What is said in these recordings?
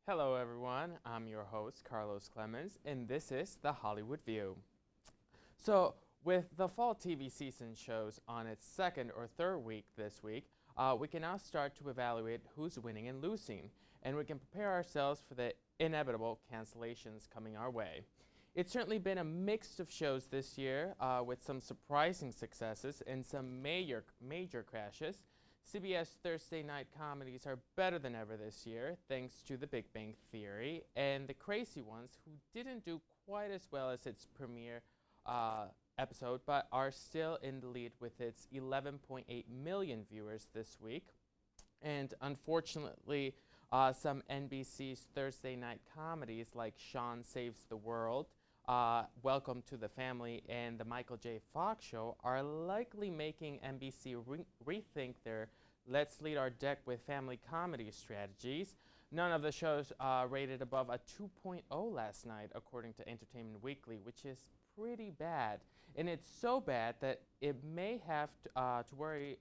Hello, everyone. I'm your host, Carlos Clemens, and this is The Hollywood View. So, with the fall TV season shows on its second or third week this week, we can now start to evaluate who's winning and losing, and we can prepare ourselves for the inevitable cancellations coming our way. It's certainly been a mix of shows this year, with some surprising successes and some major crashes. CBS Thursday night comedies are better than ever this year, thanks to The Big Bang Theory, and The Crazy Ones, who didn't do quite as well as its premiere episode, but are still in the lead with its 11.8 million viewers this week. And unfortunately, some NBC's Thursday night comedies like Sean Saves the World, Welcome to the Family, and The Michael J. Fox Show are likely making NBC rethink their Let's Lead Our Deck with Family comedy strategies. None of the shows rated above a 2.0 last night, according to Entertainment Weekly, which is pretty bad. And it's so bad that it may have to worry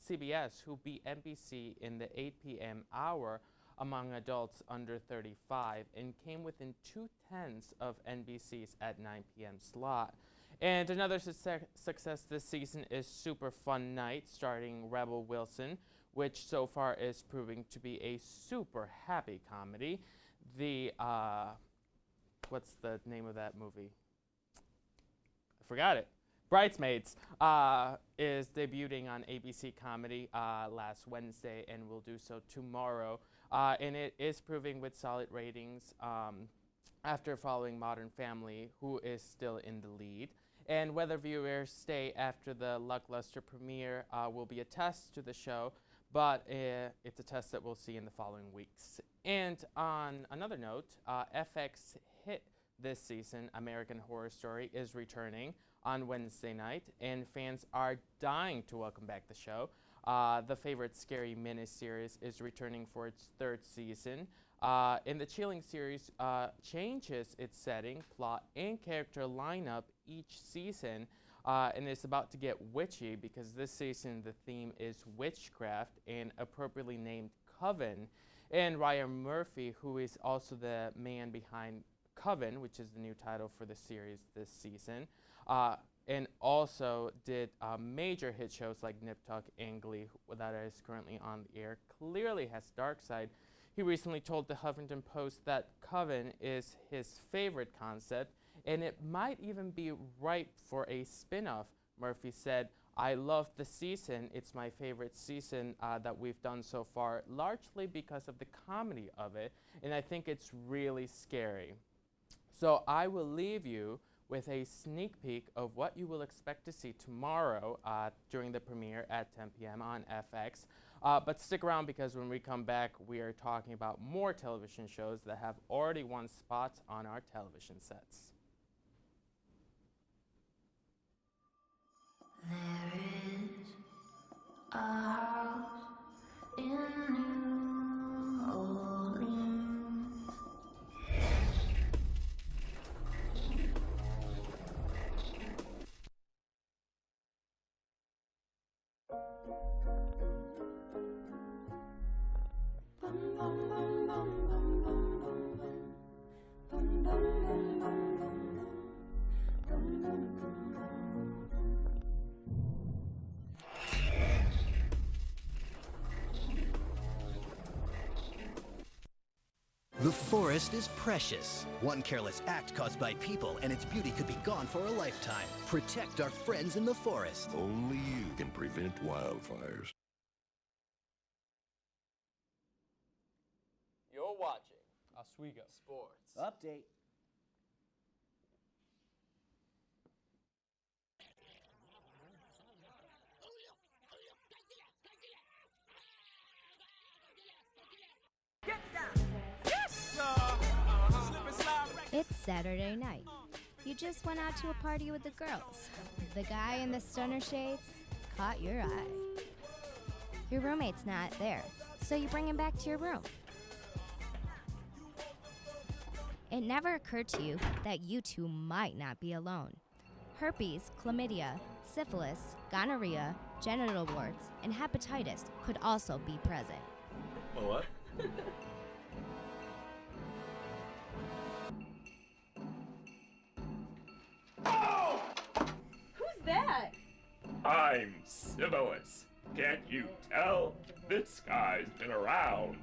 CBS, who beat NBC in the 8 p.m. hour among adults under 35 and came within 2/10 of NBC's at 9 p.m. slot. And another success this season is Super Fun Night, starring Rebel Wilson, which so far is proving to be a super happy comedy. The, what's the name of that movie? I forgot it. Bridesmaids is debuting on ABC Comedy last Wednesday and will do so tomorrow. And it is proving with solid ratings after following Modern Family, who is still in the lead. And whether viewers stay after the Lackluster premiere will be a test to the show, but it's a test that we'll see in the following weeks. And on another note, FX hit this season, American Horror Story, is returning on Wednesday night, and fans are dying to welcome back the show. The favorite scary miniseries is returning for its third season. And the Chilling series changes its setting, plot, and character lineup each season, and it's about to get witchy because this season the theme is witchcraft and appropriately named Coven. And Ryan Murphy, who is also the man behind Coven, which is the new title for the series this season, and also did major hit shows like Nip Tuck and Glee that is currently on the air, clearly has dark side. He recently told the Huffington Post that Coven is his favorite concept, and it might even be ripe for a spin-off. Murphy said, "I love the season. It's my favorite season that we've done so far, largely because of the comedy of it, and I think it's really scary." So I will leave you with a sneak peek of what you will expect to see tomorrow during the premiere at 10 p.m. on FX. But stick around, because when we come back, we are talking about more television shows that have already won spots on our television sets. There is a house in New Orleans. Bum, bum, bum, bum, bum, bum, bum, bum, bum, bum, bum, bum, bum, bum, bum. The forest is precious. One careless act caused by people, and its beauty could be gone for a lifetime. Protect our friends in the forest. Only you can prevent wildfires. You're watching Oswego Sports. Update. It's Saturday night. You just went out to a party with the girls. The guy in the stunner shades caught your eye. Your roommate's not there, so you bring him back to your room. It never occurred to you that you two might not be alone. Herpes, chlamydia, syphilis, gonorrhea, genital warts, and hepatitis could also be present. Oh, what? I'm Civilus. Can't you tell? This guy's been around.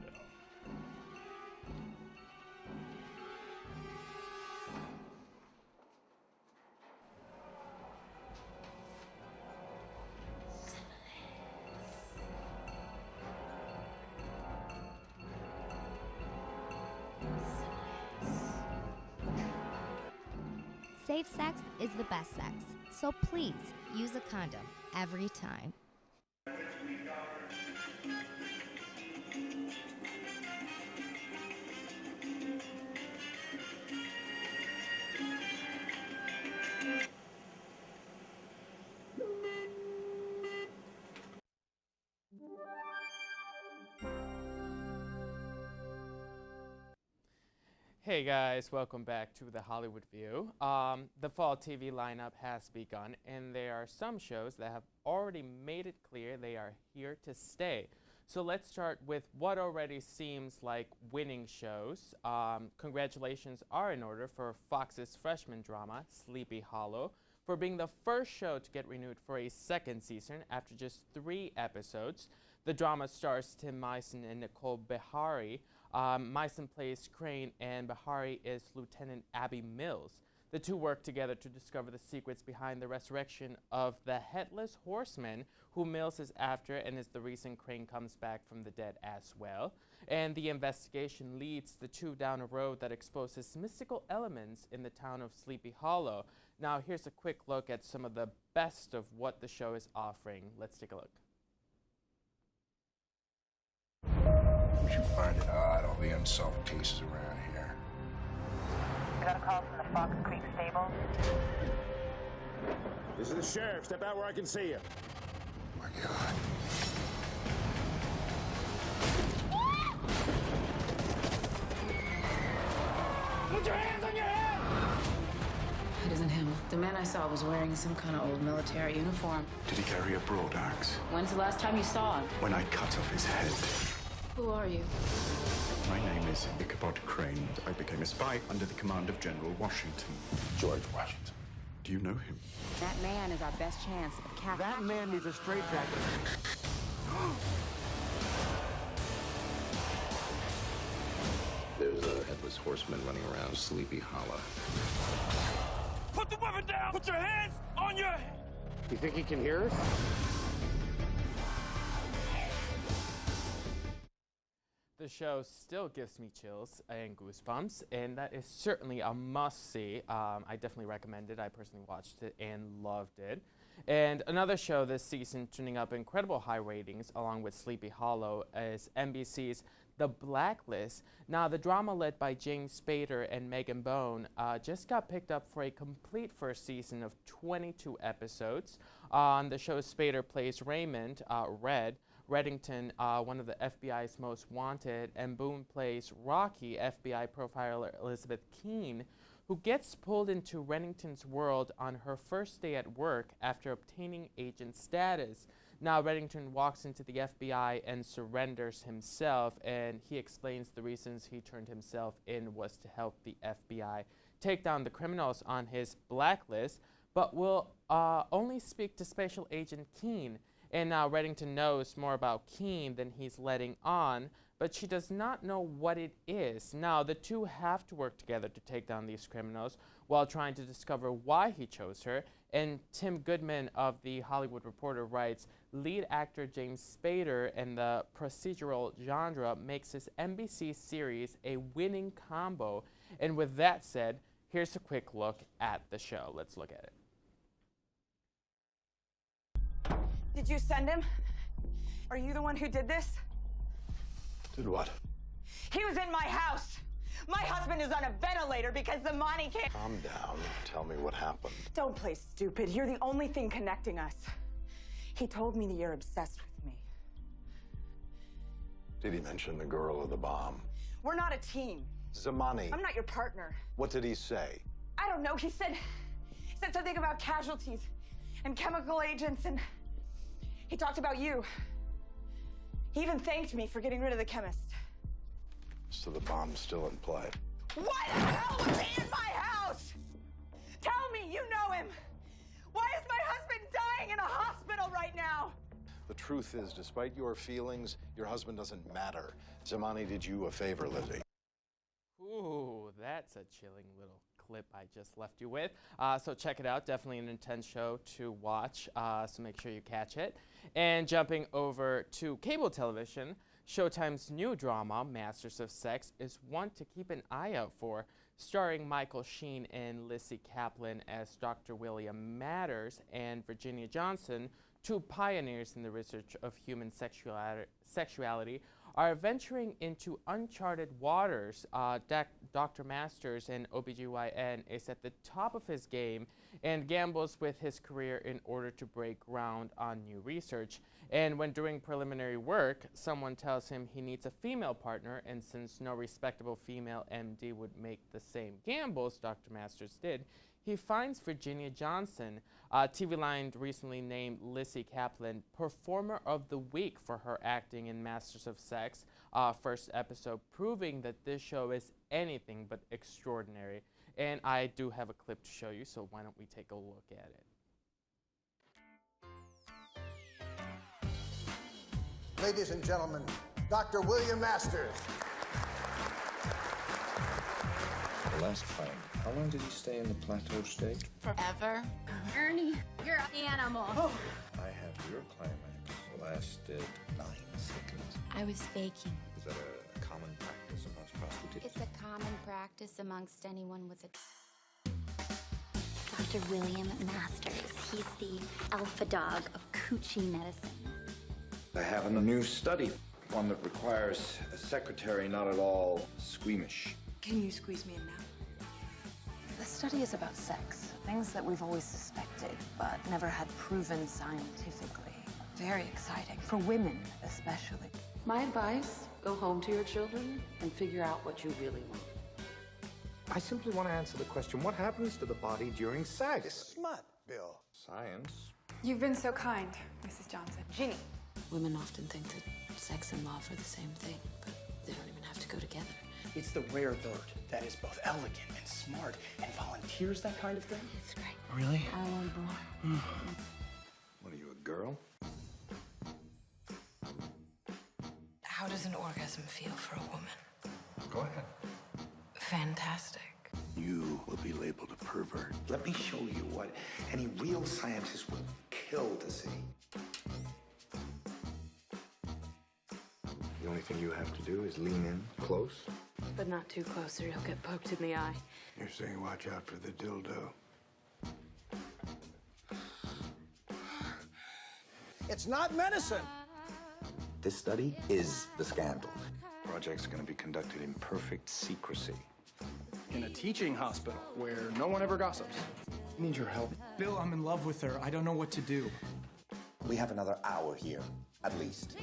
Safe sex is the best sex, so please use a condom every time. Hey guys, welcome back to the Hollywood View. The fall TV lineup has begun, and there are some shows that have already made it clear they are here to stay. So let's start with what already seems like winning shows. Congratulations are in order for Fox's freshman drama, Sleepy Hollow, for being the first show to get renewed for a second season after just 3 episodes. The drama stars Tim Meissen and Nicole Beharie. Meissen plays Crane and Beharie is Lieutenant Abby Mills. The two work together to discover the secrets behind the resurrection of the Headless Horseman, who Mills is after and is the reason Crane comes back from the dead as well. And the investigation leads the two down a road that exposes mystical elements in the town of Sleepy Hollow. Now here's a quick look at some of the best of what the show is offering. Let's take a look. Don't you find it odd, all the unsolved cases around here? I got a call from the Fox Creek stable. This is the sheriff. Step out where I can see you. Oh my God. Put your hands on your head! It isn't him. The man I saw was wearing some kind of old military uniform. Did he carry a broad axe? When's the last time you saw him? When I cut off his head. Who are you? My name is Ichabod Crane. I became a spy under the command of General Washington. George Washington. Do you know him? That man is our best chance of capturing. That man needs a straitjacket. There's a headless horseman running around Sleepy Hollow. Put the weapon down! Put your hands on your head! You think he can hear us? The show still gives me chills and goosebumps, and that is certainly a must-see. I definitely recommend it. I personally watched it and loved it. And another show this season turning up incredible high ratings along with Sleepy Hollow is NBC's The Blacklist. Now, the drama led by James Spader and Megan Bone just got picked up for a complete first season of 22 episodes. On the show, Spader plays Raymond, Red, Reddington, one of the FBI's most wanted, and Boone plays Rocky, FBI profiler Elizabeth Keene, who gets pulled into Reddington's world on her first day at work after obtaining agent status. Now Reddington walks into the FBI and surrenders himself, and he explains the reasons he turned himself in was to help the FBI take down the criminals on his blacklist, but will only speak to Special Agent Keene. And now Reddington knows more about Keene than he's letting on, but she does not know what it is. Now, the two have to work together to take down these criminals while trying to discover why he chose her. And Tim Goodman of The Hollywood Reporter writes, lead actor James Spader and the procedural genre makes this NBC series a winning combo. And with that said, here's a quick look at the show. Let's look at it. Did you send him? Are you the one who did this? Did what? He was in my house. My husband is on a ventilator because the money can't. Calm down and tell me what happened. Don't play stupid. You're the only thing connecting us. He told me that you're obsessed with me. Did he mention the girl or the bomb? We're not a team. Zamani. I'm not your partner. What did he say? I don't know. He said something about casualties and chemical agents, and he talked about you. He even thanked me for getting rid of the chemist. So the bomb's still in play. Why the hell was he in my house? Tell me, you know him. Why is my husband dying in a hospital right truth is, despite your feelings, your husband doesn't matter. Zamani did you a favor, Lizzie. Ooh, that's a chilling little clip I just left you with. So check it out. Definitely an intense show to watch, so make sure you catch it. And jumping over to cable television, Showtime's new drama, Masters of Sex, is one to keep an eye out for. Starring Michael Sheen and Lizzy Caplan as Dr. William Matters and Virginia Johnson, two pioneers in the research of human sexuality, are venturing into uncharted waters. Dr. Masters, an OBGYN, is at the top of his game and gambles with his career in order to break ground on new research. And when doing preliminary work, someone tells him he needs a female partner, and since no respectable female MD would make the same gambles Dr. Masters did, he finds Virginia Johnson. TV Line recently named Lizzy Caplan Performer of the Week for her acting in Masters of Sex, first episode, proving that this show is anything but extraordinary. And I do have a clip to show you, so why don't we take a look at it. Ladies and gentlemen, Dr. William Masters. The last fight, how long did you stay in the plateau state? Forever. Ernie, you're an animal. I have your climax lasted 9 seconds. I was faking. Is that a common practice amongst prostitutes? It's a common practice amongst anyone with a... Dr. William Masters. He's the alpha dog of coochie medicine. I have a new study, one that requires a secretary not at all squeamish. Can you squeeze me in now? The study is about sex, things that we've always suspected, but never had proven scientifically. Very exciting, for women especially. My advice, go home to your children and figure out what you really want. I simply want to answer the question, what happens to the body during sex? Smut, Bill. Science. You've been so kind, Mrs. Johnson. Ginny. Women often think that sex and love are the same thing, but they don't even have to go together. It's the rare bird that is both elegant and smart and volunteers that kind of thing. It's great. Really? I was born. What are you, a girl? How does an orgasm feel for a woman? Go ahead. Fantastic. You will be labeled a pervert. Let me show you what any real scientist would kill to see. The only thing you have to do is lean in close. But not too close or you'll get poked in the eye. You're saying watch out for the dildo. It's not medicine. This study is the scandal. The project's going to be conducted in perfect secrecy. In a teaching hospital where no one ever gossips. I need your help. Bill, I'm in love with her. I don't know what to do. We have another hour here, at least.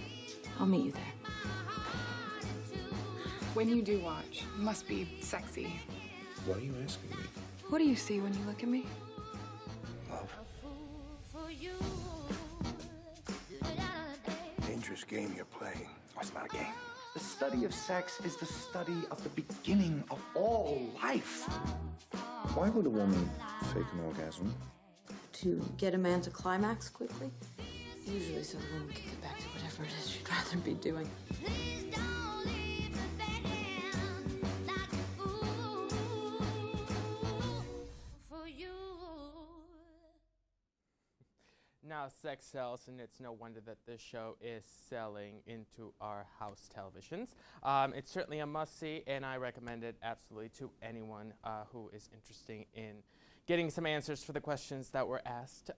I'll meet you there. When you do watch, it must be sexy. Why are you asking me? What do you see when you look at me? Love. Dangerous game you're playing. Oh, it's not a game. The study of sex is the study of the beginning of all life. Why would a woman fake an orgasm? To get a man to climax quickly? Usually so the woman can get back to whatever it is she'd rather be doing. Now, sex sells, and it's no wonder that this show is selling into our house televisions. It's certainly a must-see, and I recommend it absolutely to anyone who is interested in getting some answers for the questions that were asked.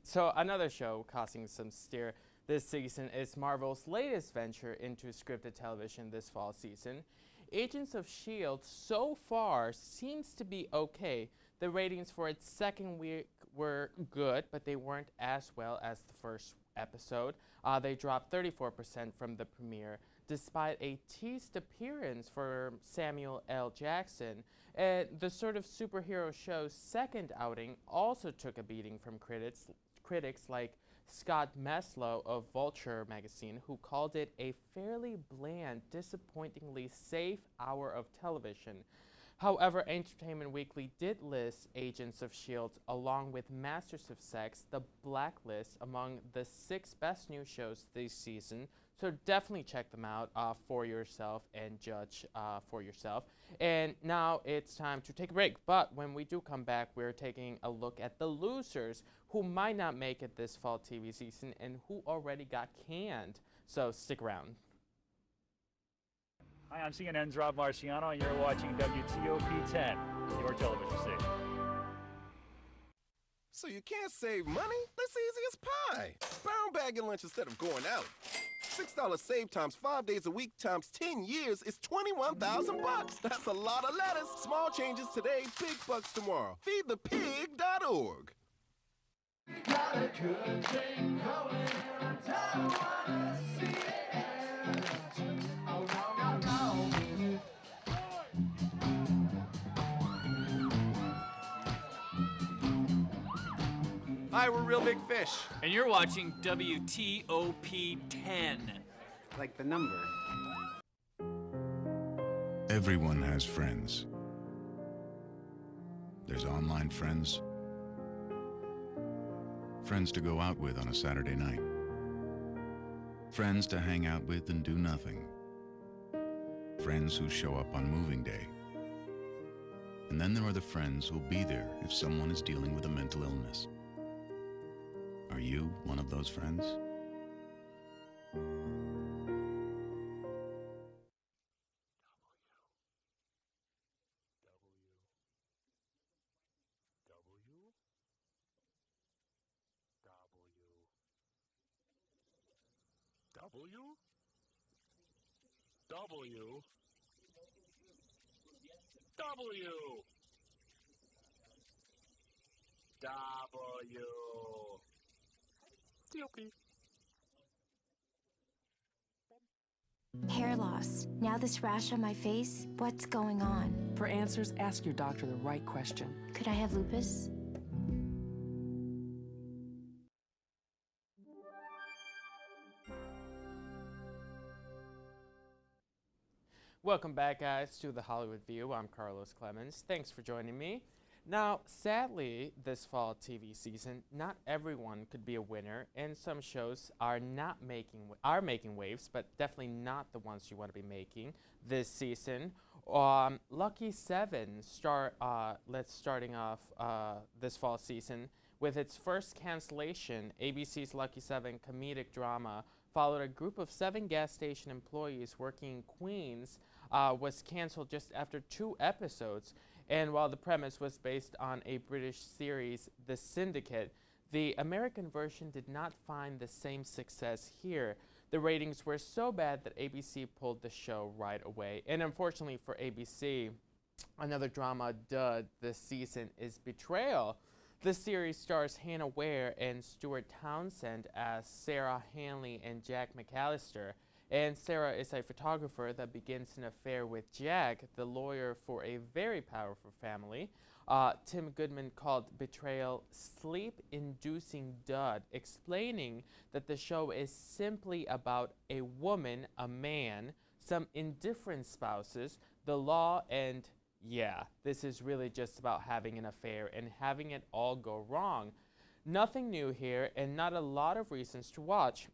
So another show causing some stir this season is Marvel's latest venture into scripted television this fall season. Agents of S.H.I.E.L.D. so far seems to be okay. The ratings for its second week were good, but they weren't as well as the first episode. They dropped 34% from the premiere, despite a teased appearance for Samuel L. Jackson. The sort of superhero show's second outing also took a beating from critics like Scott Meslow of Vulture magazine, who called it a fairly bland, disappointingly safe hour of television. However, Entertainment Weekly did list Agents of S.H.I.E.L.D. along with Masters of Sex, The Blacklist, among the 6 best new shows this season. So definitely check them out for yourself and judge for yourself. And now it's time to take a break. But when we do come back, we're taking a look at the losers who might not make it this fall TV season and who already got canned. So stick around. Hi, I'm CNN's Rob Marciano, and you're watching WTOP 10, your television station. So you can't save money? That's easy as pie. Brown bag your lunch instead of going out. $6 save times 5 days a week times 10 years is $21,000. That's a lot of lettuce. Small changes today, big bucks tomorrow. Feedthepig.org. Got a good thing going, and I don't wanna see it end. Oh, no, no, no. Hi, we're Real Big Fish. And you're watching WTOP 10. Like the number. Everyone has friends. There's online friends. Friends to go out with on a Saturday night. Friends to hang out with and do nothing. Friends who show up on moving day. And then there are the friends who'll be there if someone is dealing with a mental illness. Are you one of those friends? Hair loss. Now this rash on my face. What's going on? For answers, ask your doctor the right question. Could I have lupus? Welcome back, guys, to the Hollywood View. I'm Carlos Clemens. Thanks for joining me. Now, sadly, this fall TV season, not everyone could be a winner, and some shows are making waves, but definitely not the ones you want to be making this season. Lucky 7 starting off this fall season with its first cancellation. ABC's Lucky 7 comedic drama followed a group of 7 gas station employees working in Queens was canceled just after 2 episodes. And while the premise was based on a British series, The Syndicate, the American version did not find the same success here. The ratings were so bad that ABC pulled the show right away. And unfortunately for ABC, another drama dud this season is Betrayal. The series stars Hannah Ware and Stuart Townsend as Sarah Hanley and Jack McAllister. And Sarah is a photographer that begins an affair with Jack, the lawyer for a very powerful family. Tim Goodman called Betrayal sleep-inducing dud, explaining that the show is simply about a woman, a man, some indifferent spouses, the law, and yeah, this is really just about having an affair and having it all go wrong. Nothing new here and not a lot of reasons to watch.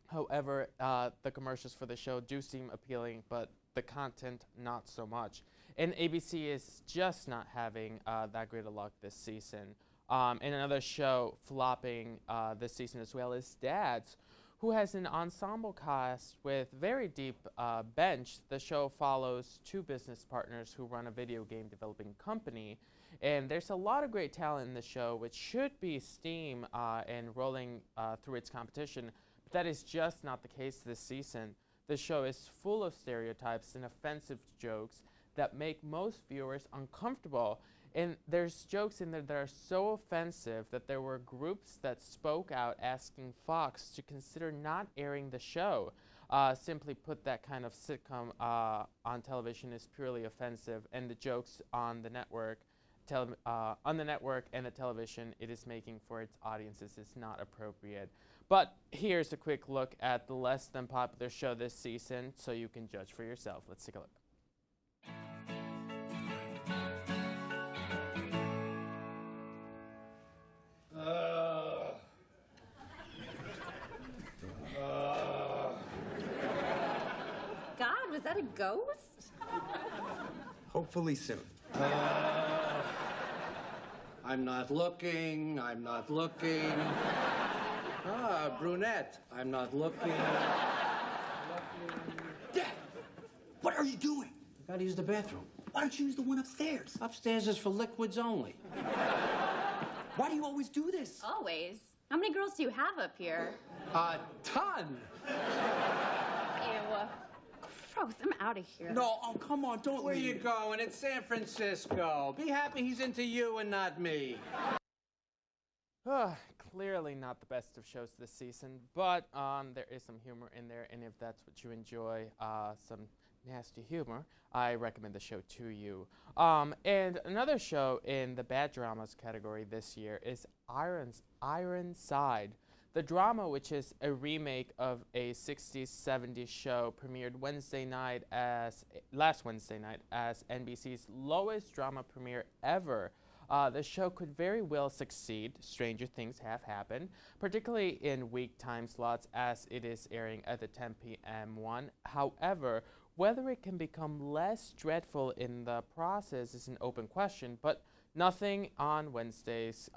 However, the commercials for the show do seem appealing, but the content not so much. And ABC is just not having that great of luck this season. And another show flopping this season as well is Dads, who has an ensemble cast with very deep bench. The show follows 2 business partners who run a video game developing company. And there's a lot of great talent in the show, which should be steam and rolling through its competition. But that is just not the case this season. The show is full of stereotypes and offensive jokes that make most viewers uncomfortable. And there's jokes in there that are so offensive that there were groups that spoke out asking Fox to consider not airing the show. Simply put, that kind of sitcom on television is purely offensive, and the jokes on the network, and the television it is making for its audiences is not appropriate. But here's a quick look at the less than popular show this season so you can judge for yourself. Let's take a look. that a ghost? Hopefully soon. I'm not looking. I'm not looking. Ah, brunette. I'm not looking. Dad, what are you doing? Gotta use the bathroom. Why don't you use the one upstairs? Upstairs is for liquids only. Why do you always do this? Always. How many girls do you have up here? A ton. Ew. Gross, I'm out of here. No, oh, come on, don't Where leave. You going? It's San Francisco. Be happy he's into you and not me. Clearly not the best of shows this season, but there is some humor in there, and if that's what you enjoy, some nasty humor, I recommend the show to you. And another show in the bad dramas category this year is Ironside. The drama, which is a remake of a 60s, 70s show, premiered last Wednesday night as NBC's lowest drama premiere ever. The show could very well succeed. Stranger things have happened, particularly in week time slots as it is airing at the 10 p.m. one. However, whether it can become less dreadful in the process is an open question, but nothing on Wednesday's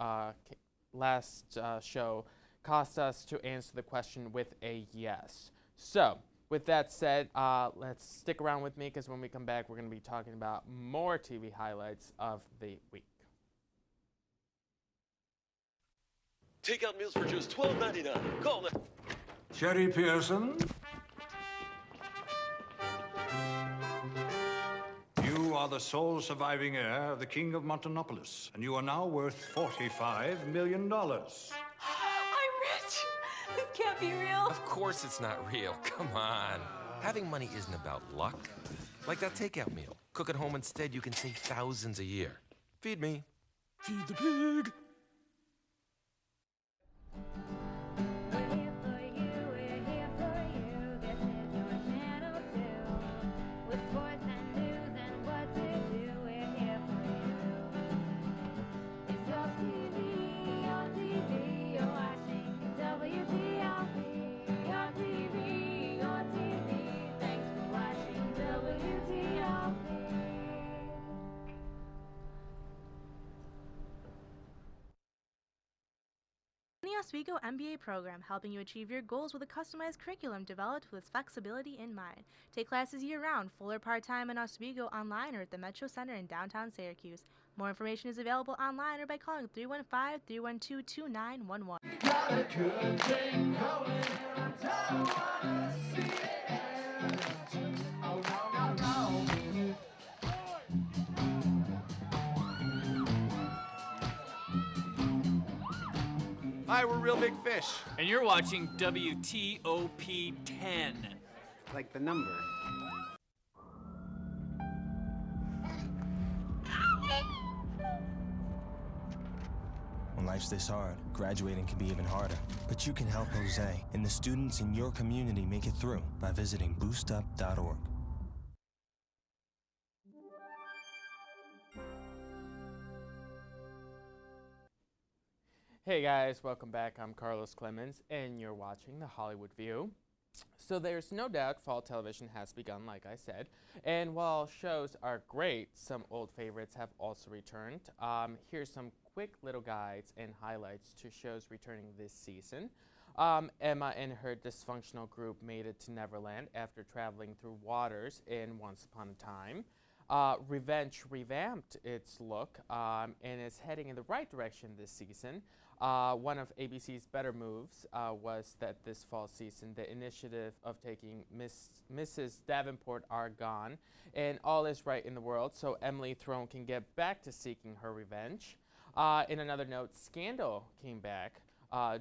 last show caused us to answer the question with a yes. So, with that said, let's stick around with me because when we come back, we're going to be talking about more TV highlights of the week. Takeout meals for just $12.99. Call now. Sherry Pearson. You are the sole surviving heir of the King of Montanopolis, and you are now worth $45 million. I'm rich. This can't be real. Of course it's not real. Come on. Having money isn't about luck. Like that takeout meal. Cook at home instead, you can save thousands a year. Feed me. Feed the pig. The Oswego MBA program, helping you achieve your goals with a customized curriculum developed with flexibility in mind. Take classes year-round, full or part-time in Oswego, online or at the Metro Center in downtown Syracuse. More information is available online or by calling 315-312-2911. Got a good thing going and I don't wanna see it end. Oh, no, no, no. Hi, we're Real Big Fish. And you're watching WTOP 10. Like the number. When life's this hard, graduating can be even harder. But you can help Jose and the students in your community make it through by visiting boostup.org. Hey guys, welcome back. I'm Carlos Clemens, and you're watching The Hollywood View. So there's no doubt fall television has begun, like I said, and while shows are great, some old favorites have also returned. Here's some quick little guides and highlights to shows returning this season. Emma and her dysfunctional group made it to Neverland after traveling through waters in Once Upon a Time. Revenge revamped its look and is heading in the right direction this season. One of ABC's better moves was that this fall season, the initiative of taking Mrs. Davenport are gone, and all is right in the world, so Emily Throne can get back to seeking her revenge. In another note, Scandal came back,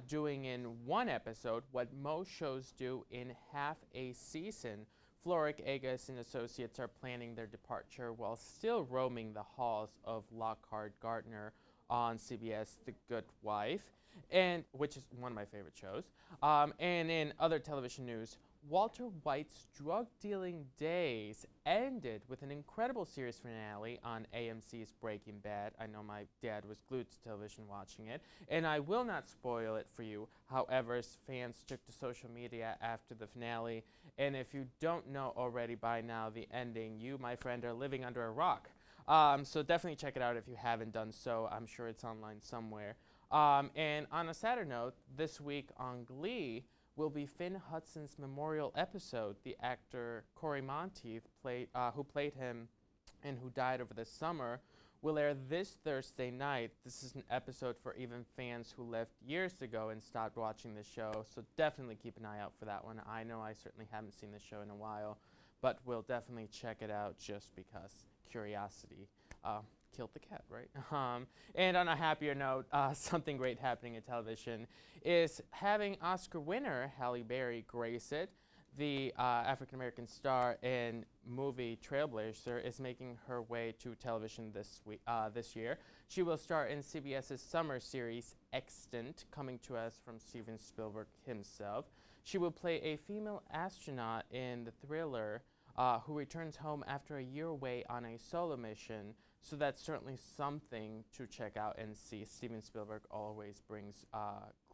doing in one episode what most shows do in half a season. Floric, Agus, and Associates are planning their departure while still roaming the halls of Lockhart Gardner on CBS The Good Wife, and which is one of my favorite shows. And in other television news, Walter White's drug-dealing days ended with an incredible series finale on AMC's Breaking Bad. I know my dad was glued to television watching it, and I will not spoil it for you. However, fans took to social media after the finale And if you don't know already by now the ending, you, my friend, are living under a rock. So definitely check it out if you haven't done so. I'm sure it's online somewhere. And on a sadder note, this week on Glee will be Finn Hudson's memorial episode. The actor Corey Monteith, who played him and who died over the summer, will air this Thursday night. This is an episode for even fans who left years ago and stopped watching the show, so definitely keep an eye out for that one. I know I certainly haven't seen the show in a while, but we'll definitely check it out just because curiosity killed the cat, right? And on a happier note, something great happening in television is having Oscar winner Halle Berry grace it. The African-American star and movie Trailblazer is making her way to television this year. She will star in CBS's summer series Extant, coming to us from Steven Spielberg himself. She will play a female astronaut in the thriller who returns home after a year away on a solo mission. So that's certainly something to check out and see. Steven Spielberg always brings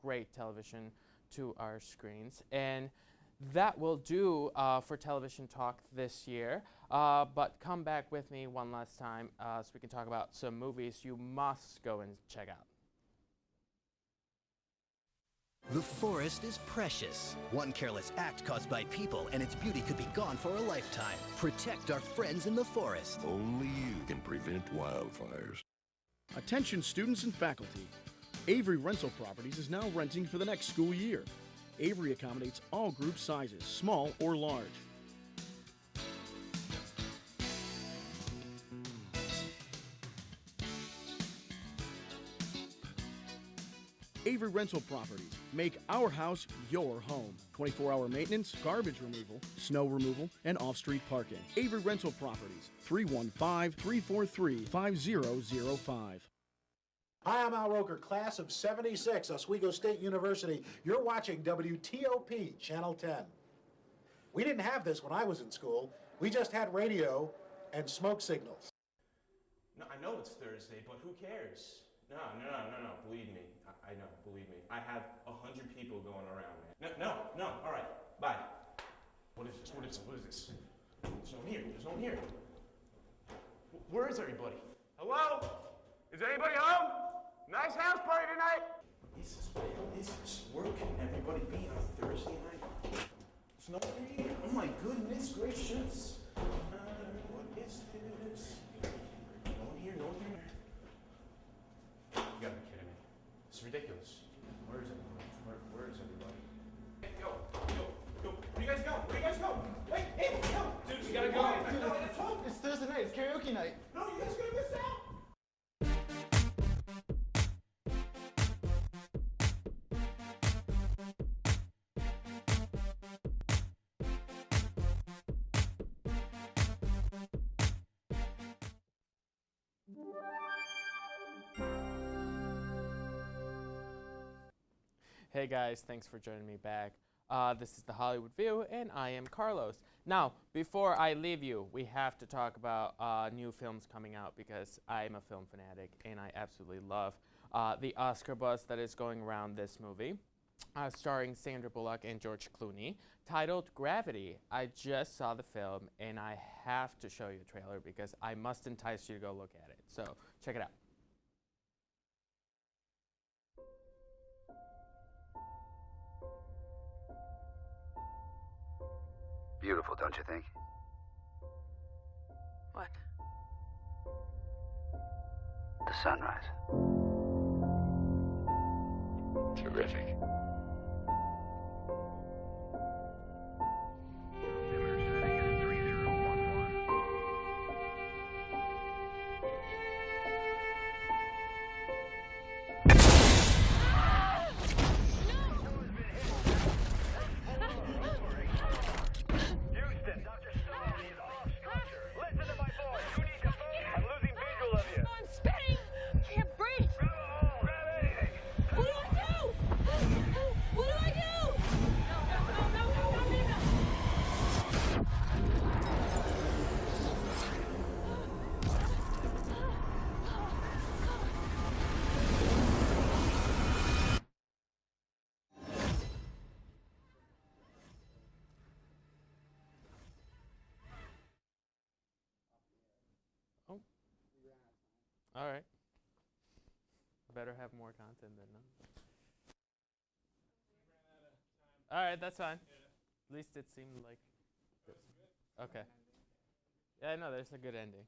great television to our screens. And that will do for television talk this year, but come back with me one last time so we can talk about some movies you must go and check out. The forest is precious. One careless act caused by people and its beauty could be gone for a lifetime. Protect our friends in the forest. Only you can prevent wildfires. Attention students and faculty. Avery Rental Properties is now renting for the next school year. Avery accommodates all group sizes, small or large. Avery Rental Properties. Make our house your home. 24-hour maintenance, garbage removal, snow removal, and off-street parking. Avery Rental Properties. 315-343-5005. Hi, I'm Al Roker, class of '76, Oswego State University. You're watching WTOP, Channel 10. We didn't have this when I was in school. We just had radio and smoke signals. No, I know it's Thursday, but who cares? No. Believe me. I know, believe me. I have 100 people going around, man. No. All right, bye. What is this? What is this? There's no one here. There's no one here. Where is everybody? Hello? Is anybody home? Nice house party tonight. What is this? Where can everybody be on a Thursday night? There's no one here. Oh my goodness gracious. What is this? No one here. You gotta be kidding me. It's ridiculous. Where is everybody? Where is everybody? Hey, go. Where you guys go? Wait, hey, go. Dude, we gotta go. Dude, it's Thursday night. It's karaoke night. No, you guys are gonna miss out. Hey guys, thanks for joining me back. This is the Hollywood View, and I am Carlos. Now, before I leave you, we have to talk about new films coming out because I'm a film fanatic and I absolutely love the Oscar buzz that is going around this movie, starring Sandra Bullock and George Clooney, titled Gravity. I just saw the film and I have to show you the trailer because I must entice you to go look at it. So, check it out. Beautiful, don't you think? What? The sunrise. Terrific. I'm spinning! Can't breathe! What do I do? All right. Better have more content than none. All right, that's fine. At least it seemed like. Okay. Yeah, no, there's a good ending.